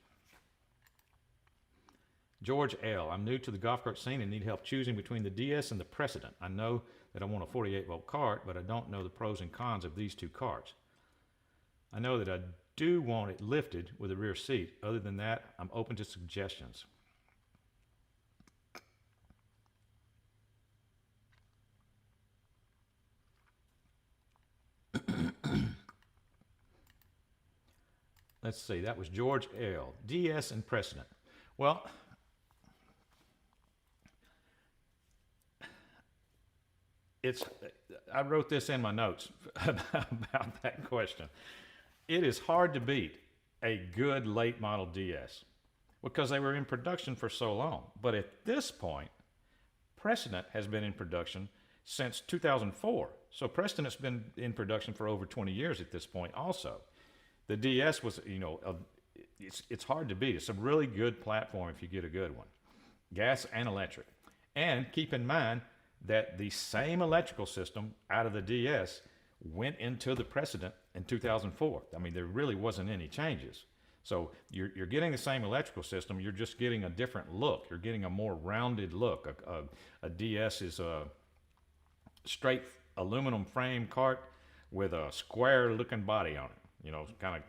Speaker 1: George L. I'm new to the golf cart scene and need help choosing between the DS and the Precedent. I know that I want a 48-volt cart, but I don't know the pros and cons of these 2 carts. I know that I do want it lifted with a rear seat. Other than that, I'm open to suggestions. Let's see, that was George L. DS and Precedent. Well, I wrote this in my notes about that question. It is hard to beat a good late model DS because they were in production for so long. But at this point, Precedent has been in production since 2004. So Precedent's been in production for over 20 years at this point also. The DS was, it's hard to beat. It's a really good platform if you get a good one. Gas and electric. And keep in mind that the same electrical system out of the DS went into the Precedent in 2004. I mean, there really wasn't any changes. So you're getting the same electrical system, you're just getting a different look. You're getting a more rounded look. A DS is a straight aluminum frame cart with a square looking body on it. You know, kind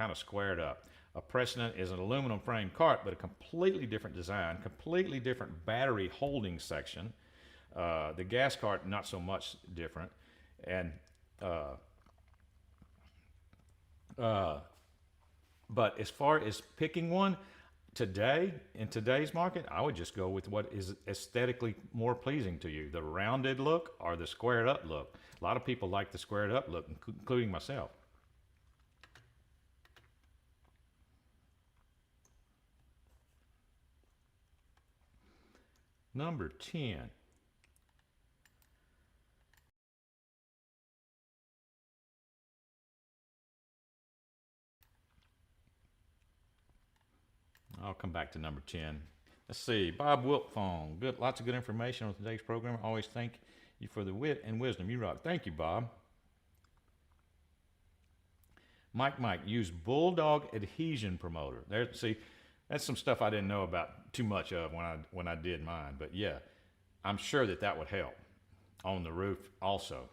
Speaker 1: of squared up. A Precedent is an aluminum frame cart, but a completely different design, completely different battery holding section. The gas cart, not so much different. And but as far as picking one today, in today's market, I would just go with what is aesthetically more pleasing to you, the rounded look or the squared up look. A lot of people like the squared up look, including myself. Number 10. I'll come back to number 10. Let's see. Bob Wiltfong. Good, lots of good information on today's program. I always thank you for the wit and wisdom. You rock. Thank you, Bob. Mike, use Bulldog adhesion promoter. There, see, that's some stuff I didn't know about too much of when I did mine. But yeah, I'm sure that would help on the roof also.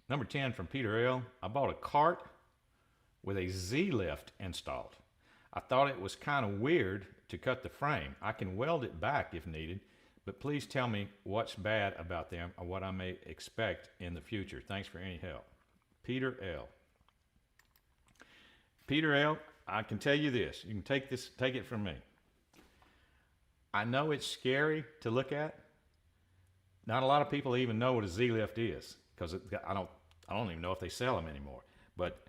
Speaker 1: Number 10 from Peter L. I bought a cart with a Z-lift installed. I thought it was kind of weird to cut the frame. I can weld it back if needed, but please tell me what's bad about them or what I may expect in the future. Thanks for any help. Peter L. Peter L., I can tell you this. You can take it from me. I know it's scary to look at. Not a lot of people even know what a Z-lift is because I don't even know if they sell them anymore. But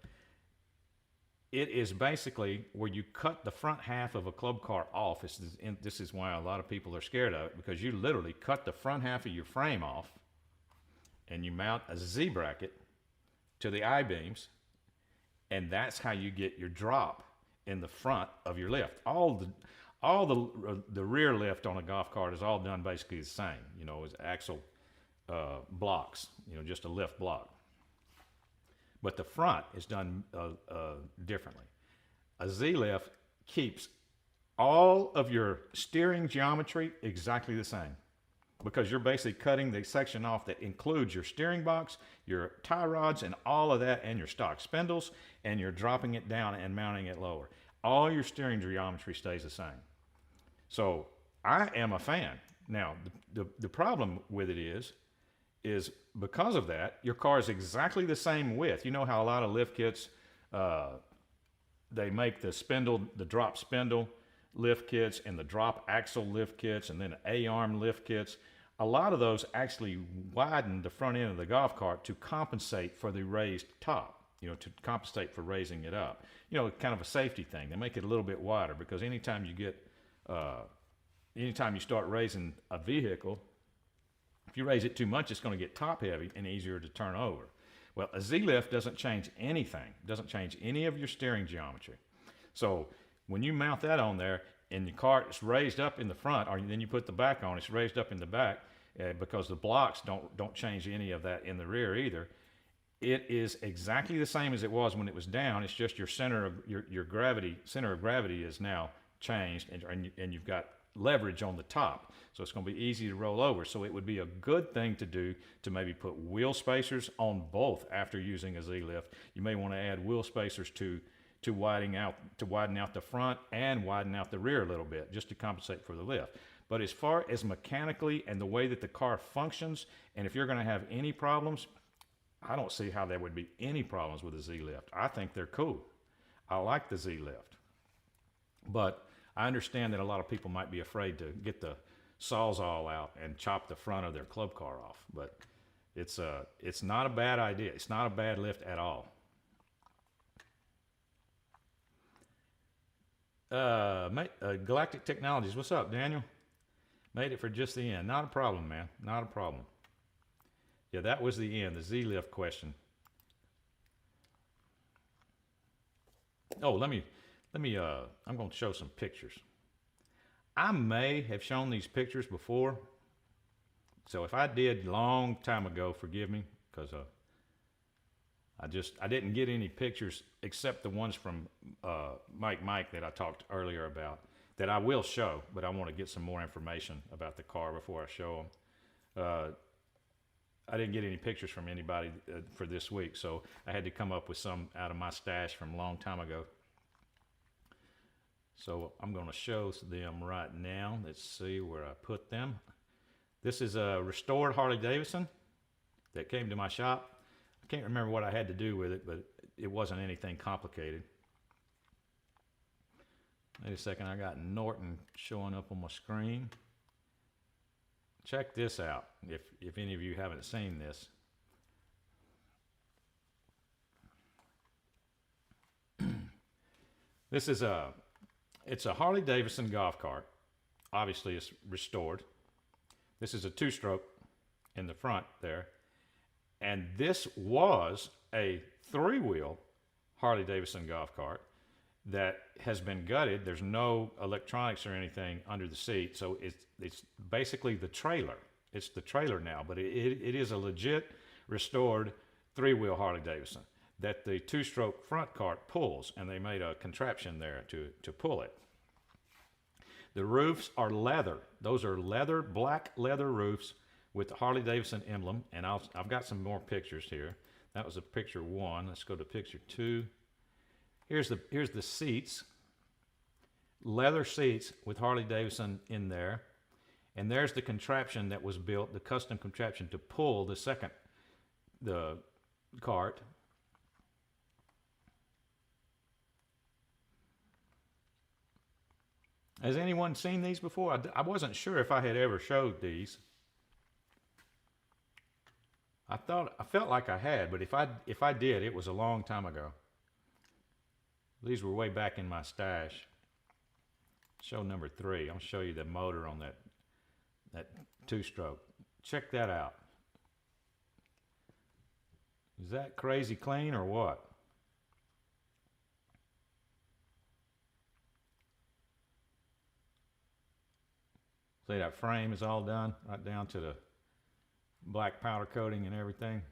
Speaker 1: it is basically where you cut the front half of a club car off. This is why a lot of people are scared of it, because you literally cut the front half of your frame off and you mount a Z bracket to the I-beams, and that's how you get your drop in the front of your lift. All the rear lift on a golf cart is all done basically the same, you know, as axle blocks, you know, just a lift block. But the front is done differently. A Z-lift keeps all of your steering geometry exactly the same, because you're basically cutting the section off that includes your steering box, your tie rods, and all of that, and your stock spindles, and you're dropping it down and mounting it lower. All your steering geometry stays the same. So I am a fan. Now, the problem with it is because of that, your car is exactly the same width. You know how a lot of lift kits, they make the drop spindle lift kits and the drop axle lift kits and then A-arm lift kits. A lot of those actually widen the front end of the golf cart to compensate for the raised top, you know, to compensate for raising it up. You know, kind of a safety thing. They make it a little bit wider because anytime you start raising a vehicle, if you raise it too much, it's going to get top heavy and easier to turn over. Well, a Z-lift doesn't change anything. Doesn't change any of your steering geometry. So when you mount that on there and the cart is raised up in the front, or then you put the back on, it's raised up in the back because the blocks don't change any of that in the rear either. It is exactly the same as it was when it was down. It's just your center of gravity is now changed, and you've got leverage on the top, so it's going to be easy to roll over. So it would be a good thing to do to maybe put wheel spacers on both after using a Z-lift. You may want to add wheel spacers to widen out the front and widen out the rear a little bit, just to compensate for the lift. But as far as mechanically and the way that the car functions, and if you're going to have any problems, I don't see how there would be any problems with a Z-lift. I think they're cool. I like the Z-lift, but I understand that a lot of people might be afraid to get the Sawzall out and chop the front of their club car off, but it's not a bad idea. It's not a bad lift at all. Galactic Technologies, what's up, Daniel? Made it for just the end. Not a problem, man. Not a problem. Yeah, that was the end, the Z-lift question. Oh, I'm going to show some pictures. I may have shown these pictures before, so if I did long time ago, forgive me, because I didn't get any pictures except the ones from Mike that I talked earlier about, that I will show, but I want to get some more information about the car before I show them. Uh, I didn't get any pictures from anybody for this week, so I had to come up with some out of my stash from a long time ago. So I'm going to show them right now. Let's see where I put them. This is a restored Harley Davidson that came to my shop. I can't remember what I had to do with it, but it wasn't anything complicated. Wait a second, I got Norton showing up on my screen. Check this out, if any of you haven't seen this. This is it's a Harley Davidson golf cart. Obviously it's restored. This is a two-stroke in the front there. And this was a three-wheel Harley Davidson golf cart that has been gutted. There's no electronics or anything under the seat, so it's basically the trailer. It's the trailer now, but it is a legit restored three-wheel Harley Davidson that the two-stroke front cart pulls, and they made a contraption there to pull it. The roofs are leather. Those are leather, black leather roofs with the Harley Davidson emblem, and I've got some more pictures here. That was a picture one. Let's go to picture two. Here's the seats, leather seats with Harley Davidson in there, and there's the contraption that was built, the custom contraption to pull the cart. Has anyone seen these before? I wasn't sure if I had ever showed these. I felt like I had, but if I did, it was a long time ago. These were way back in my stash. Show number 3. I'll show you the motor on that two-stroke. Check that out. Is that crazy clean or what? See, that frame is all done, right down to the black powder coating and everything.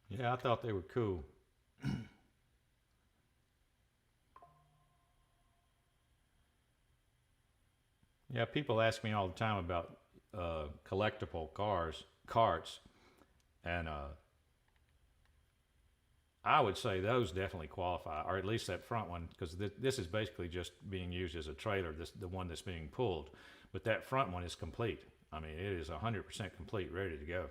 Speaker 1: Yeah, I thought they were cool. Yeah, people ask me all the time about collectible carts, and I would say those definitely qualify, or at least that front one, because this is basically just being used as a trailer, the one that's being pulled. But that front one is complete. I mean, it is 100% complete, ready to go.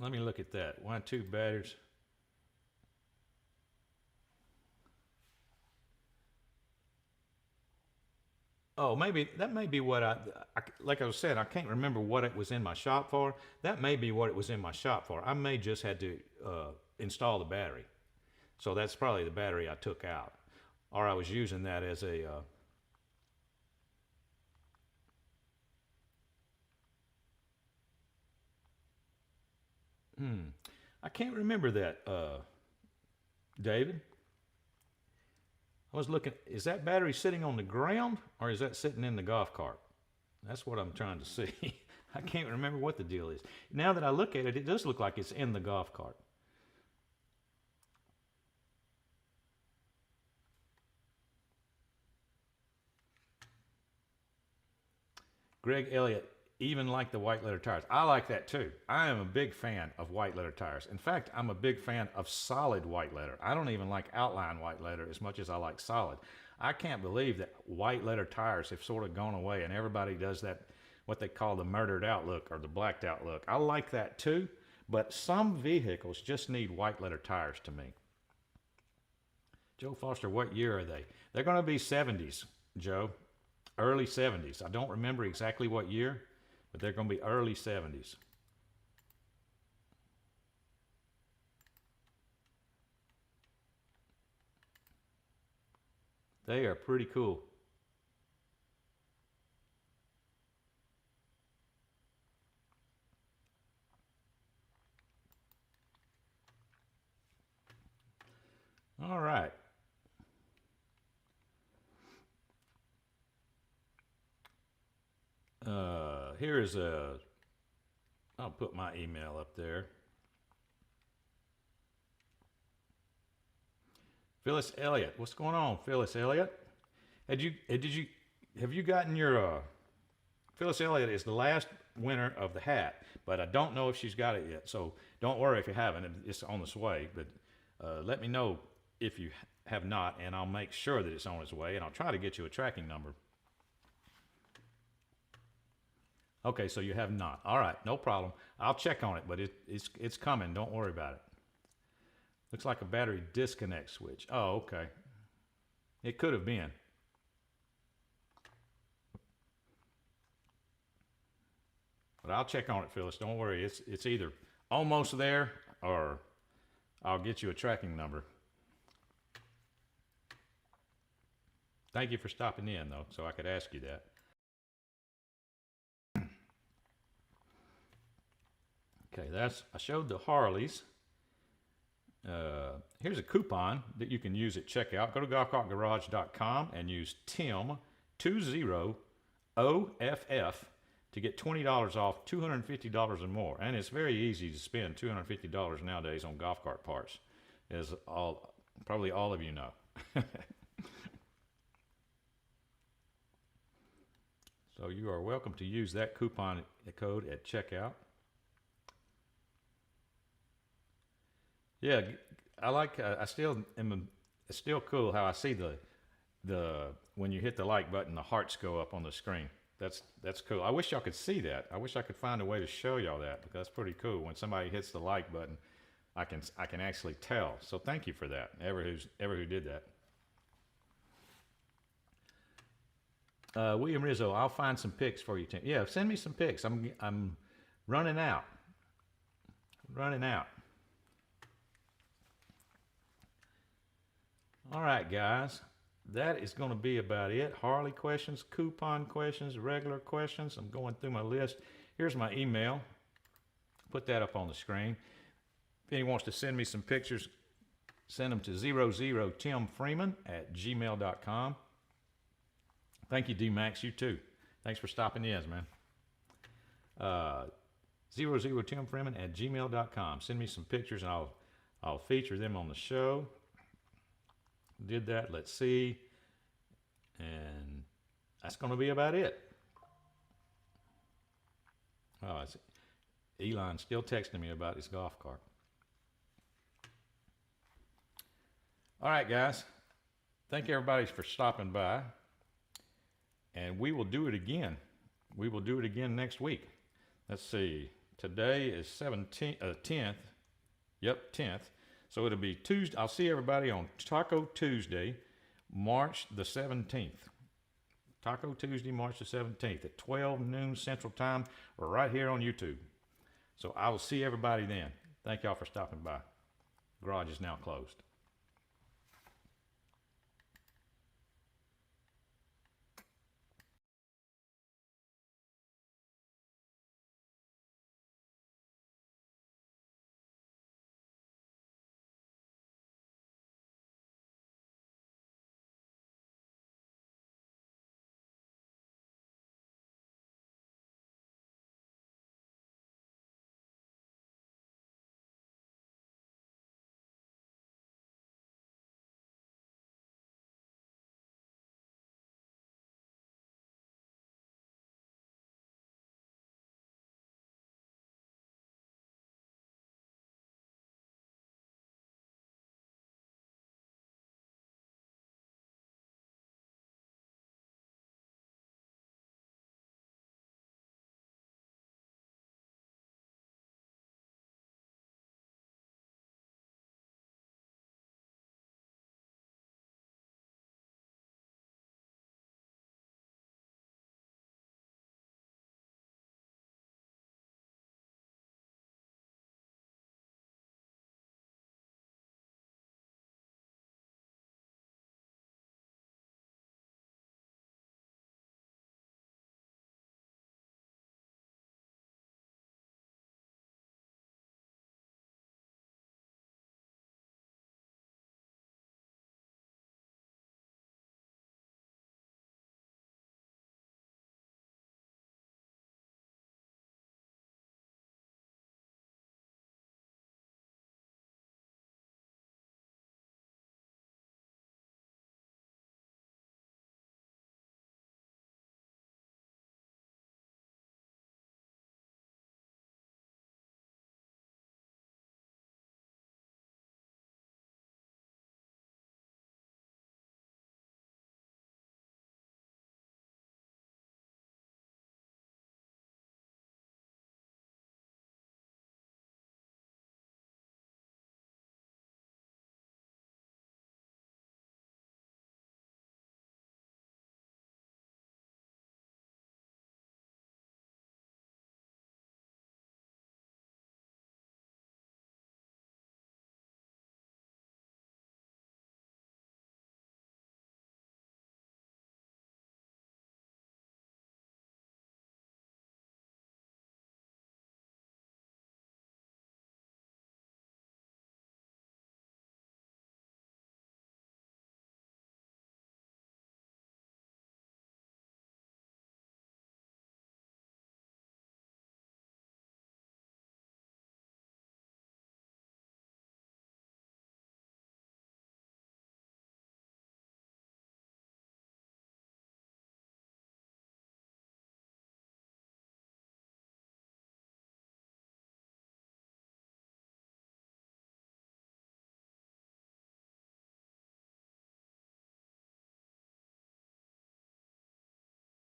Speaker 1: Let me look at that. 1, 2 batteries. Oh, maybe that may be what like I said, I can't remember what it was in my shop for. That may be what it was in my shop for. I may just had to install the battery. So that's probably the battery I took out. Or I was using that as a... I can't remember that, David. I was looking, is that battery sitting on the ground or is that sitting in the golf cart? That's what I'm trying to see. I can't remember what the deal is. Now that I look at it, it does look like it's in the golf cart. Greg Elliott, even like the white letter tires. I like that too. I am a big fan of white letter tires. In fact, I'm a big fan of solid white letter. I don't even like outline white letter as much as I like solid. I can't believe that white letter tires have sort of gone away and everybody does that, what they call the murdered out look or the blacked out look. I like that too, but some vehicles just need white letter tires to me. Joe Foster, what year are they? They're going to be 70s, Joe. Early 70s. I don't remember exactly what year, but they're going to be early 70s. They are pretty cool. All right. Here is a I'll put my email up there. Phyllis Elliott. What's going on, Phyllis Elliott? Have you gotten your, Phyllis Elliott is the last winner of the hat, but I don't know if she's got it yet. So don't worry if you haven't, it's on its way, but let me know if you have not, and I'll make sure that it's on its way, and I'll try to get you a tracking number. Okay, so you have not. All right, no problem. I'll check on it, but it's coming. Don't worry about it. Looks like a battery disconnect switch. Oh, okay. It could have been. But I'll check on it, Phyllis. Don't worry. It's either almost there or I'll get you a tracking number. Thank you for stopping in, though, so I could ask you that. Okay, I showed the Harleys. Here's a coupon that you can use at checkout. Go to golfcartgarage.com and use TIM20OFF to get $20 off $250 or more. And it's very easy to spend $250 nowadays on golf cart parts, as probably all of you know. So you are welcome to use that coupon code at checkout. Yeah, I like. It's still cool how I see the when you hit the like button, the hearts go up on the screen. That's cool. I wish y'all could see that. I wish I could find a way to show y'all that, because that's pretty cool. When somebody hits the like button, I can actually tell. So thank you for that. Ever who did that. William Rizzo, I'll find some pics for you, Tim. Yeah, send me some pics. I'm running out. All right, guys. That is going to be about it. Harley questions, coupon questions, regular questions. I'm going through my list. Here's my email. Put that up on the screen. If anyone wants to send me some pictures, send them to 00timfreeman@gmail.com. Thank you, D-Max. You too. Thanks for stopping in, man. 00timfreeman@gmail.com. Send me some pictures and I'll feature them on the show. Did that. Let's see. And that's going to be about it. Oh, Elon's still texting me about his golf cart. All right, guys. Thank everybody for stopping by. And we will do it again. We will do it again next week. Let's see. Today is 10th. Yep, 10th. So it'll be Tuesday. I'll see everybody on Taco Tuesday, March the 17th. Taco Tuesday, March the 17th at 12 noon Central Time. We're right here on YouTube. So I will see everybody then. Thank y'all for stopping by. Garage is now closed.